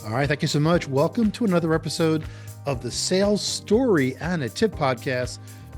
All right, thank you so much. Welcome to another episode of the Sales Story and a Tip podcast.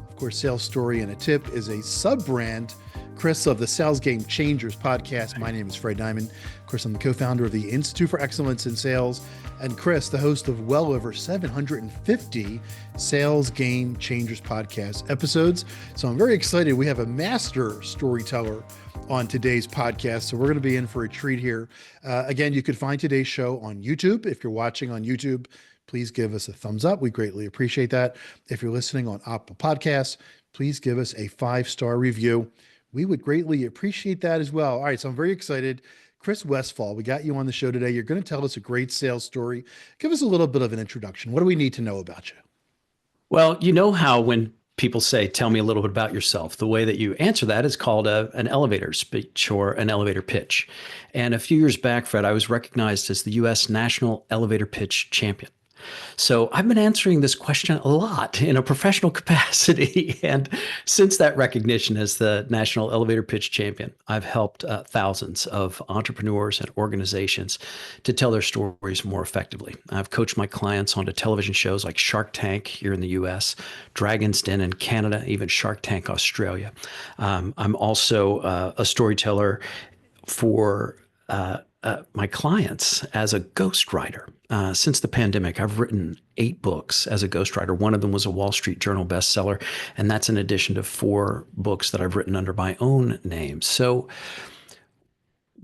Of course, Sales Story and a Tip is a sub-brand, Chris, of the Sales Game Changers podcast. My name is Fred Diamond. Of course, I'm the co-founder of the Institute for Excellence in Sales, and Chris, the host of well over 750 Sales Game Changers podcast episodes. So I'm very excited. We have a master storyteller on today's podcast. So we're going to be in for a treat here. Again, you could find today's show on YouTube. If you're watching on YouTube, please give us a thumbs up. We greatly appreciate that. If you're listening on Apple Podcasts, please give us a 5-star review. We would greatly appreciate that as well. All right, so I'm very excited. Chris Westfall, we got you on the show today. You're going to tell us a great sales story. Give us a little bit of an introduction. What do we need to know about you? Well, you know how when people say, tell me a little bit about yourself, the way that you answer that is called an elevator speech or an elevator pitch. And a few years back, Fred, I was recognized as the U.S. National Elevator Pitch Champion. So I've been answering this question a lot in a professional capacity. And since that recognition as the National Elevator Pitch Champion, I've helped thousands of entrepreneurs and organizations to tell their stories more effectively. I've coached my clients onto television shows like Shark Tank here in the US, Dragon's Den in Canada, even Shark Tank Australia. I'm also a storyteller for my clients as a ghostwriter. Since the pandemic, I've written 8 books as a ghostwriter. One of them was a Wall Street Journal bestseller, and that's in addition to 4 books that I've written under my own name. So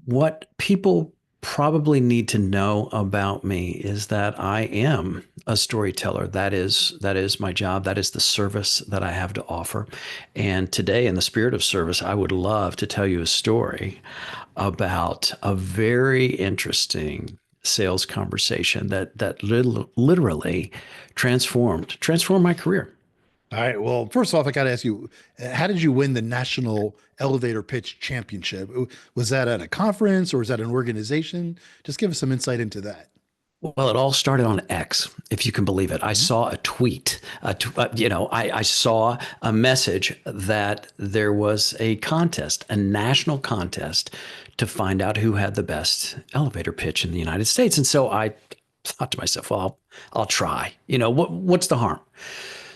what people probably need to know about me is that I am a storyteller. That is my job. That is the service that I have to offer. And today, in the spirit of service, I would love to tell you a story about a very interesting sales conversation that literally transformed my career. All right. Well, first off, I got to ask you, how did you win the National Elevator Pitch Championship? Was that at a conference or was that an organization? Just give us some insight into that. Well, it all started on X, if you can believe it. I saw a tweet, I saw a message that there was a contest, a national contest to find out who had the best elevator pitch in the United States. And so I thought to myself, well, I'll try. What's the harm?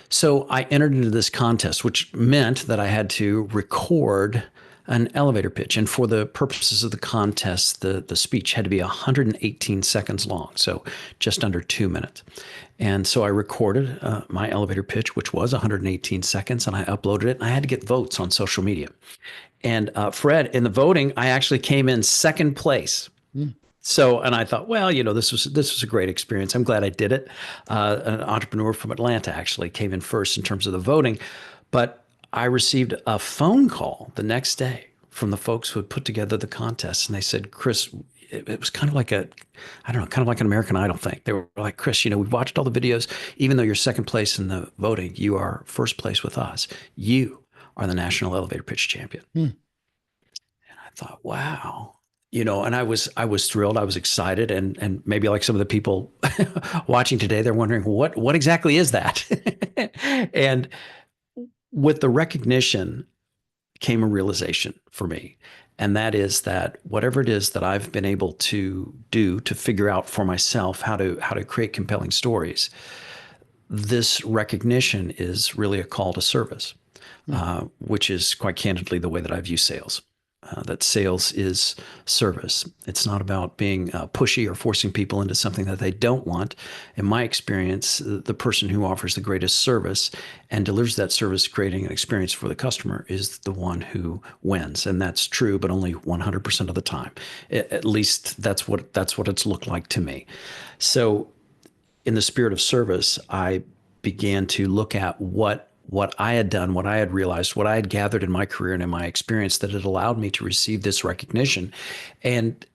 So I entered into this contest, which meant that I had to record an elevator pitch. And for the purposes of the contest, the speech had to be 118 seconds long, so just under 2 minutes. And so I recorded my elevator pitch, which was 118 seconds, and I uploaded it. And I had to get votes on social media. And Fred, in the voting, I actually came in second place. So, and I thought, well, this was a great experience. I'm glad I did it. An entrepreneur from Atlanta actually came in first in terms of the voting, but I received a phone call the next day from the folks who had put together the contest, and they said, Chris, it was kind of like kind of like an American Idol thing. They were like, Chris, we've watched all the videos. Even though you're second place in the voting, you are first place with us. You are the National Elevator Pitch Champion. And I thought, wow. And I was thrilled. I was excited. And maybe like some of the people watching today, they're wondering, what exactly is that? And with the recognition came a realization for me. And that is that whatever it is that I've been able to do to figure out for myself how to create compelling stories, this recognition is really a call to service, which is quite candidly the way that I view sales. That sales is service. It's not about being pushy or forcing people into something that they don't want. In my experience, the person who offers the greatest service and delivers that service, creating an experience for the customer, is the one who wins. And that's true, but only 100% of the time. At least that's what it's looked like to me. So in the spirit of service, I began to look at what I had done, what I had realized, what I had gathered in my career and in my experience that had allowed me to receive this recognition. And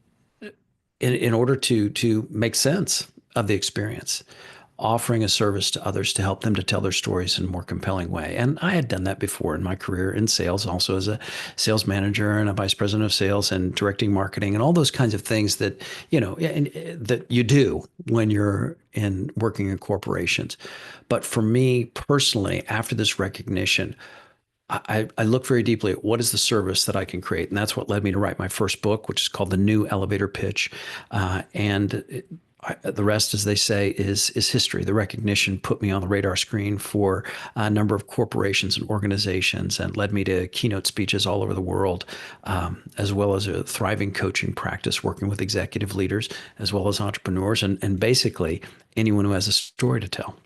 in order to make sense of the experience, offering a service to others to help them to tell their stories in a more compelling way. And I had done that before in my career in sales, also as a sales manager and a vice president of sales and directing marketing and all those kinds of things that, that you do when you're working in corporations. But for me personally, after this recognition, I look very deeply at what is the service that I can create. And that's what led me to write my first book, which is called The New Elevator Pitch. And The rest, as they say, is history. The recognition put me on the radar screen for a number of corporations and organizations, and led me to keynote speeches all over the world, as well as a thriving coaching practice, working with executive leaders as well as entrepreneurs, and basically anyone who has a story to tell.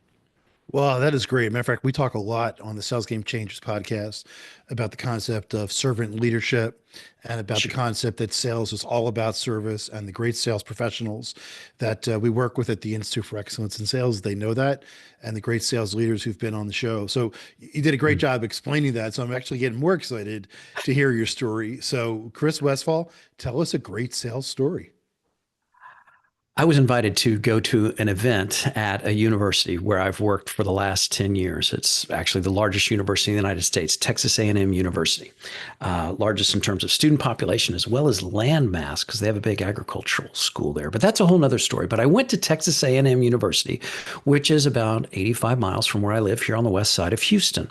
Well, that is great. Matter of fact, we talk a lot on the Sales Game Changers podcast about the concept of servant leadership and about the Sure. concept that sales is all about service, and the great sales professionals that we work with at the Institute for Excellence in Sales, they know that, and the great sales leaders who've been on the show. So you did a great job explaining that. So I'm actually getting more excited to hear your story. So Chris Westfall, tell us a great sales story. I was invited to go to an event at a university where I've worked for the last 10 years. It's actually the largest university in the United States, Texas A&M University, largest in terms of student population as well as land mass, because they have a big agricultural school there. But that's a whole nother story. But I went to Texas A&M University, which is about 85 miles from where I live here on the west side of Houston.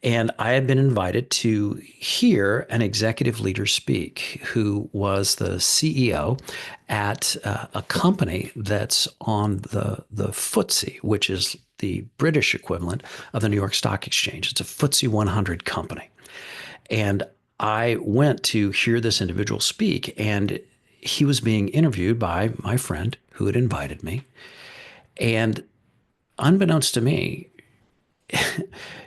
And I had been invited to hear an executive leader speak who was the CEO at a company that's on the FTSE, which is the British equivalent of the New York Stock Exchange. It's a FTSE 100 company. And I went to hear this individual speak, and he was being interviewed by my friend who had invited me. And unbeknownst to me,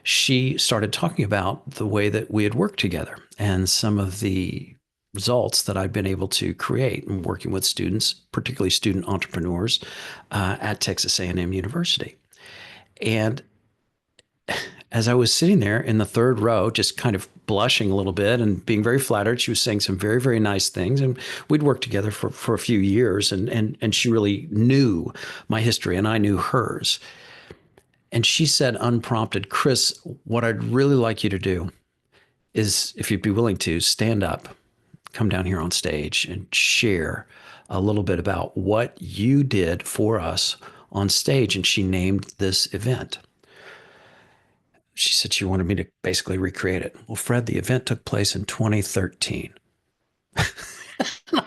she started talking about the way that we had worked together and some of the results that I've been able to create in working with students, particularly student entrepreneurs at Texas A&M University. And as I was sitting there in the third row, just kind of blushing a little bit and being very flattered, she was saying some very, very nice things. And we'd worked together for a few years, and she really knew my history and I knew hers. And she said, unprompted, Chris, what I'd really like you to do is, if you'd be willing to, stand up, come down here on stage and share a little bit about what you did for us on stage. And she named this event. She said she wanted me to basically recreate it. Well, Fred, the event took place in 2013.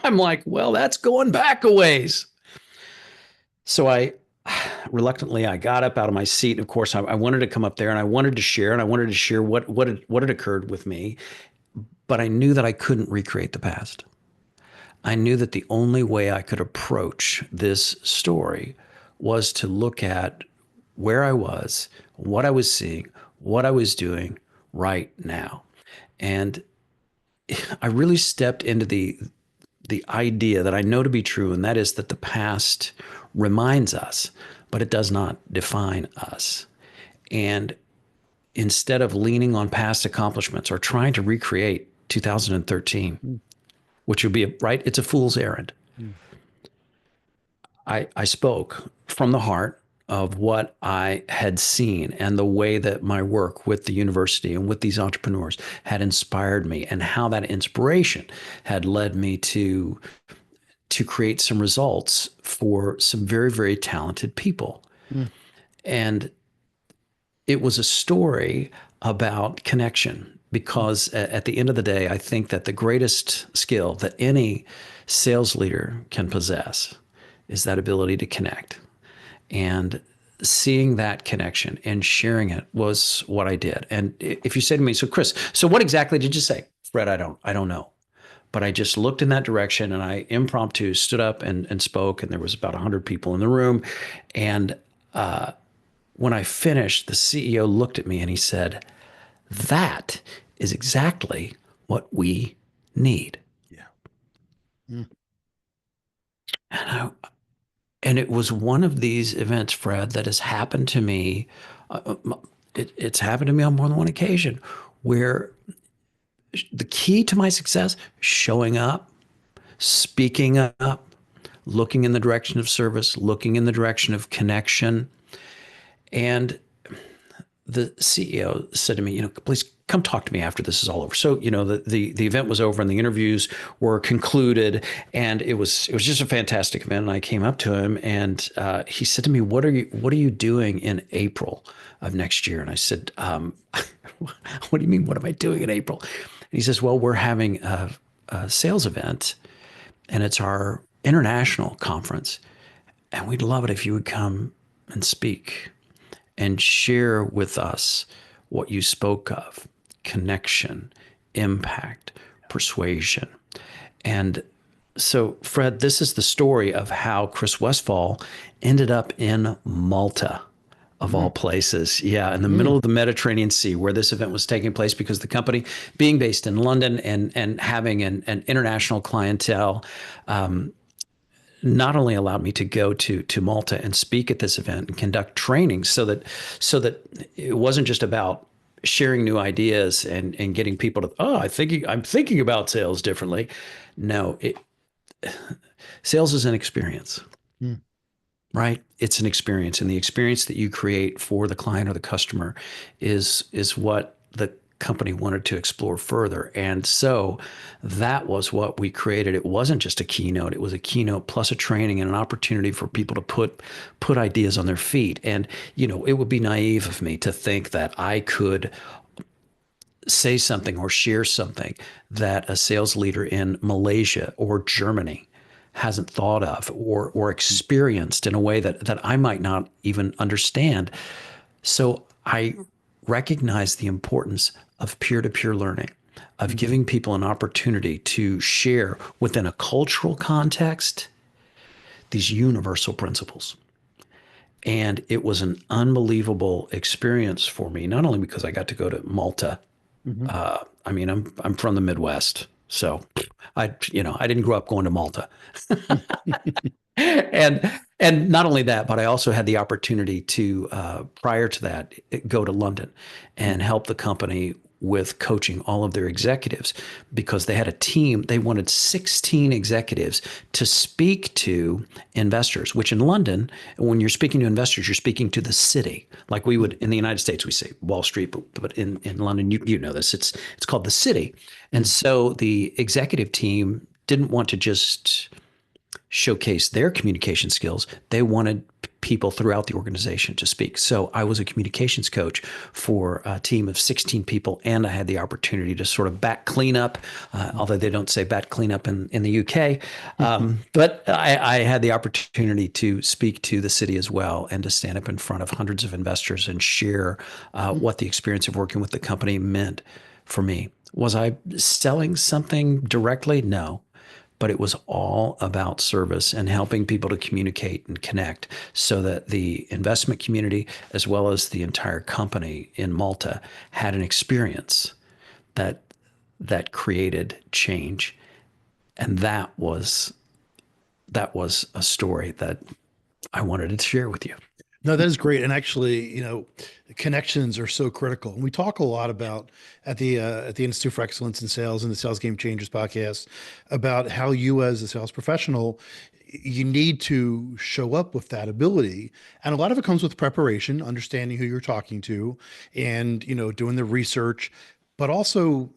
I'm like, well, that's going back a ways. So reluctantly, I got up out of my seat. And of course, I wanted to come up there and I wanted to share, what had occurred with me. But I knew that I couldn't recreate the past. I knew that the only way I could approach this story was to look at where I was, what I was seeing, what I was doing right now. And I really stepped into the idea that I know to be true, and that is that the past reminds us, but it does not define us. And instead of leaning on past accomplishments or trying to recreate 2013, which would be right, it's a fool's errand. Mm. I spoke from the heart of what I had seen and the way that my work with the university and with these entrepreneurs had inspired me, and how that inspiration had led me to create some results for some very, very talented people. Mm. And it was a story about connection, because at the end of the day, I think that the greatest skill that any sales leader can possess is that ability to connect. And seeing that connection and sharing it was what I did. And if you say to me, so Chris, so what exactly did you say? Fred, I don't know. But I just looked in that direction, and I impromptu stood up and spoke, and there was about 100 people in the room. And when I finished, the CEO looked at me and he said, that is exactly what we need. Yeah. Mm. And it was one of these events, Fred, that has happened to me. It's happened to me on more than one occasion, where the key to my success, showing up, speaking up, looking in the direction of service, looking in the direction of connection. And the CEO said to me, please come talk to me after this is all over. So, the event was over and the interviews were concluded, and it was just a fantastic event. And I came up to him, and he said to me, what are you doing in April of next year? And I said, what do you mean? What am I doing in April? And he says, well, we're having a sales event, and it's our international conference. And we'd love it if you would come and speak and share with us what you spoke of: connection, impact, persuasion. And so, Fred, this is the story of how Chris Westfall ended up in Malta, of all Mm, places. Yeah, in the middle mm, of the Mediterranean Sea, where this event was taking place, because the company, being based in London and having an international clientele, not only allowed me to go to Malta and speak at this event and conduct trainings, so that it wasn't just about sharing new ideas and getting people to, oh, I'm thinking about sales differently. No, sales is an experience, mm, right? It's an experience, and the experience that you create for the client or the customer is what the company wanted to explore further. And so that was what we created. It wasn't just a keynote; it was a keynote plus a training and an opportunity for people to put ideas on their feet. And it would be naive of me to think that I could say something or share something that a sales leader in Malaysia or Germany hasn't thought of or experienced in a way that I might not even understand. So I recognize the importance of peer-to-peer learning, of mm. giving people an opportunity to share within a cultural context these universal principles. And it was an unbelievable experience for me, not only because I got to go to Malta. Mhm. I mean, I'm from the Midwest, so I didn't grow up going to Malta. and and not only that, but I also had the opportunity to, prior to that, go to London and help the company with coaching all of their executives, because they had a team. They wanted 16 executives to speak to investors, which in London, when you're speaking to investors, you're speaking to the city. Like we would in the United States, we say Wall Street, but in London, you know this, it's called the city. And Mm, so the executive team didn't want to just showcase their communication skills. They wanted people throughout the organization to speak. So I was a communications coach for a team of 16 people, and I had the opportunity to sort of back cleanup, although they don't say back cleanup in the UK. But I had the opportunity to speak to the city as well, and to stand up in front of hundreds of investors and share what the experience of working with the company meant for me. Was I selling something directly? No, but it was all about service and helping people to communicate and connect, so that the investment community, as well as the entire company in Malta, had an experience that created change. And that was a story that I wanted to share with you. No, that is great. And actually, connections are so critical. And we talk a lot about at the Institute for Excellence in Sales and the Sales Game Changers podcast about how you as a sales professional, you need to show up with that ability. And a lot of it comes with preparation, understanding who you're talking to, and doing the research, but also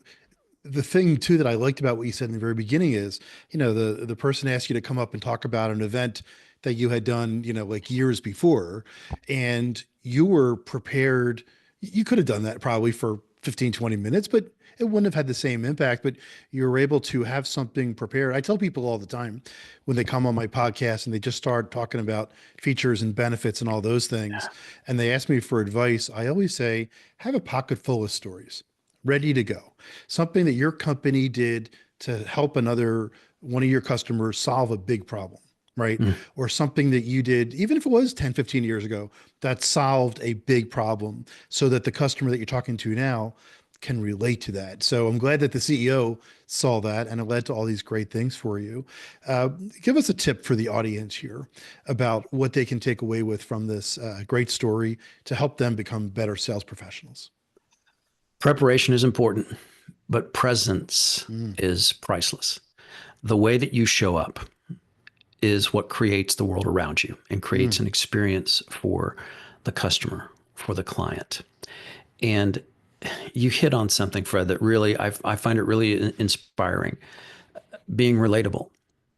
the thing too that I liked about what you said in the very beginning is, the person asked you to come up and talk about an event that you had done, like years before, and you were prepared. You could have done that probably for 15, 20 minutes, but it wouldn't have had the same impact. But you were able to have something prepared. I tell people all the time when they come on my podcast and they just start talking about features and benefits and all those things, and they ask me for advice, I always say, have a pocket full of stories ready to go, something that your company did to help another one of your customers solve a big problem, right? Mm. Or something that you did, even if it was 10, 15 years ago, that solved a big problem so that the customer that you're talking to now can relate to that. So I'm glad that the CEO saw that and it led to all these great things for you. Give us a tip for the audience here about what they can take away with from this great story to help them become better sales professionals. Preparation is important, but presence Mm, is priceless. The way that you show up is what creates the world around you and creates mm, an experience for the customer, for the client. And you hit on something, Fred, that really I find it really inspiring. Being relatable,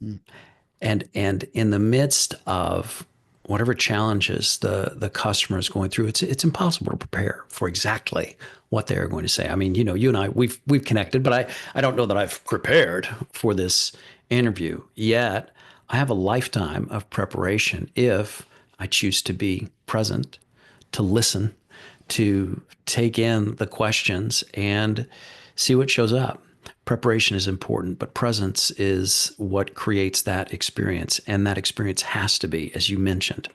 mm. and in the midst of whatever challenges the customer is going through, it's impossible to prepare for exactly what they are going to say. I mean, you and I, we've connected, but I don't know that I've prepared for this interview yet. I have a lifetime of preparation if I choose to be present, to listen, to take in the questions and see what shows up. Preparation is important, but presence is what creates that experience. And that experience has to be, as you mentioned,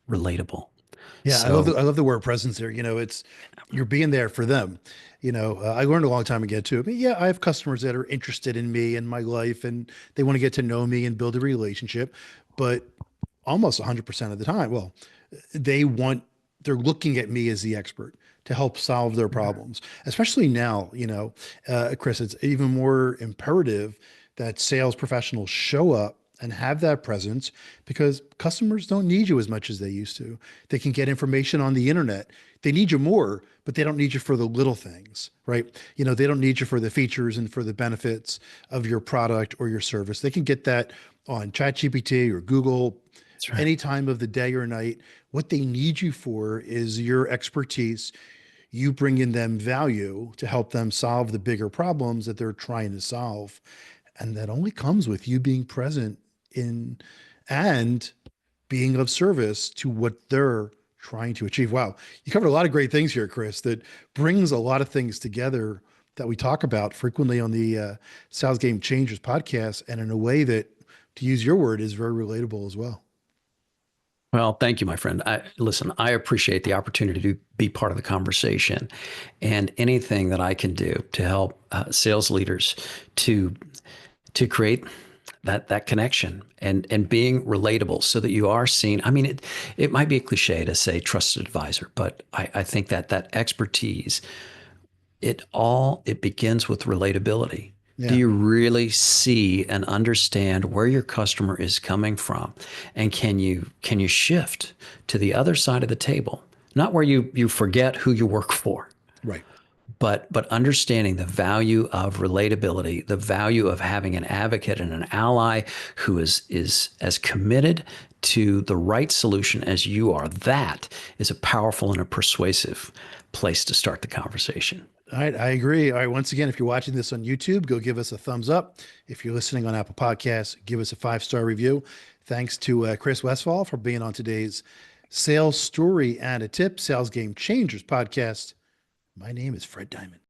relatable. Yeah, So, I love the word presence there. It's you're being there for them. I learned a long time ago too. But yeah, I have customers that are interested in me and my life, and they want to get to know me and build a relationship. But almost 100% of the time, well, they want they're looking at me as the expert to help solve their problems. Especially now, Chris, it's even more imperative that sales professionals show up and have that presence because customers don't need you as much as they used to. They can get information on the internet. They need you more, but they don't need you for the little things, right? They don't need you for the features and for the benefits of your product or your service. They can get that on ChatGPT or Google that's right. any time of the day or night. What they need you for is your expertise, you bring in them value to help them solve the bigger problems that they're trying to solve. And that only comes with you being present in and being of service to what they're trying to achieve. Wow. You covered a lot of great things here, Chris, that brings a lot of things together that we talk about frequently on the Sales Game Changers podcast, and in a way that, to use your word, is very relatable as well. Well, thank you, my friend. Listen, I appreciate the opportunity to be part of the conversation, and anything that I can do to help sales leaders to create that connection and being relatable so that you are seen. I mean, it might be a cliche to say trusted advisor, but I think that expertise, it begins with relatability. Do Yeah. you really see and understand where your customer is coming from? And can you shift to the other side of the table? Not where you forget who you work for, Right. but understanding the value of relatability, the value of having an advocate and an ally who is as committed to the right solution as you are. That is a powerful and a persuasive place to start the conversation. All right, I agree. All right, once again, if you're watching this on YouTube, go give us a thumbs up. If you're listening on Apple Podcasts, give us a 5-star review. Thanks to Chris Westfall for being on today's Sales Story and a Tip, Sales Game Changers podcast. My name is Fred Diamond.